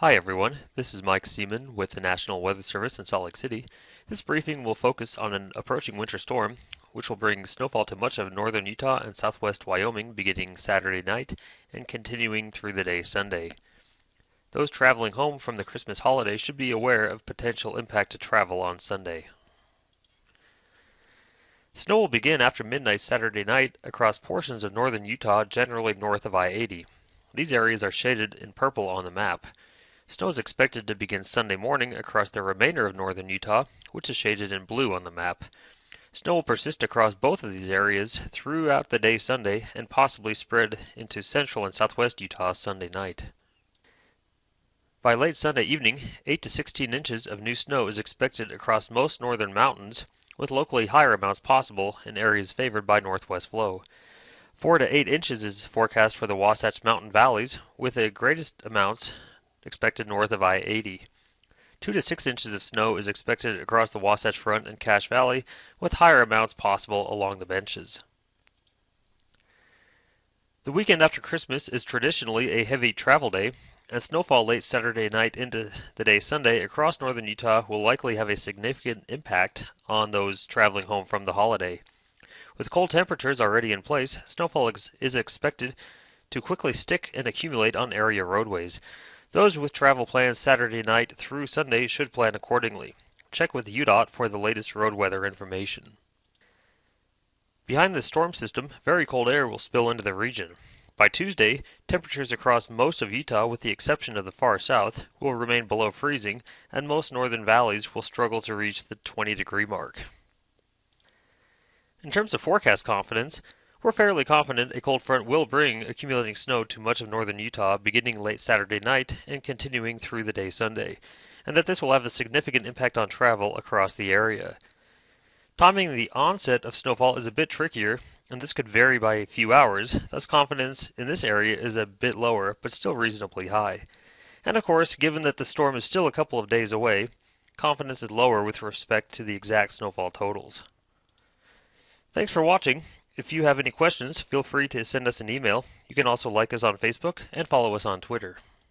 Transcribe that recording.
Hi everyone, this is Mike Seaman with the National Weather Service in Salt Lake City. This briefing will focus on an approaching winter storm, which will bring snowfall to much of northern Utah and southwest Wyoming beginning Saturday night and continuing through the day Sunday. Those traveling home from the Christmas holiday should be aware of potential impact to travel on Sunday. Snow will begin after midnight Saturday night across portions of northern Utah, generally north of I-80. These areas are shaded in purple on the map. Snow is expected to begin Sunday morning across the remainder of northern Utah, which is shaded in blue on the map. Snow will persist across both of these areas throughout the day Sunday and possibly spread into central and southwest Utah Sunday night. By late Sunday evening, 8 to 16 inches of new snow is expected across most northern mountains, with locally higher amounts possible in areas favored by northwest flow. 4 to 8 inches is forecast for the Wasatch Mountain valleys, with the greatest amounts expected north of I-80. 2 to 6 inches of snow is expected across the Wasatch Front and Cache Valley, with higher amounts possible along the benches. The weekend after Christmas is traditionally a heavy travel day, and snowfall late Saturday night into the day Sunday across northern Utah will likely have a significant impact on those traveling home from the holiday. With cold temperatures already in place, snowfall is expected to quickly stick and accumulate on area roadways. Those with travel plans Saturday night through Sunday should plan accordingly. Check with UDOT for the latest road weather information. Behind the storm system, very cold air will spill into the region. By Tuesday, temperatures across most of Utah, with the exception of the far south, will remain below freezing, and most northern valleys will struggle to reach the 20-degree mark. In terms of forecast confidence, we're fairly confident a cold front will bring accumulating snow to much of northern Utah beginning late Saturday night and continuing through the day Sunday, and that this will have a significant impact on travel across the area. Timing the onset of snowfall is a bit trickier, and this could vary by a few hours, thus confidence in this area is a bit lower, but still reasonably high. And of course, given that the storm is still a couple of days away, confidence is lower with respect to the exact snowfall totals. Thanks for watching. If you have any questions, feel free to send us an email. You can also like us on Facebook and follow us on Twitter.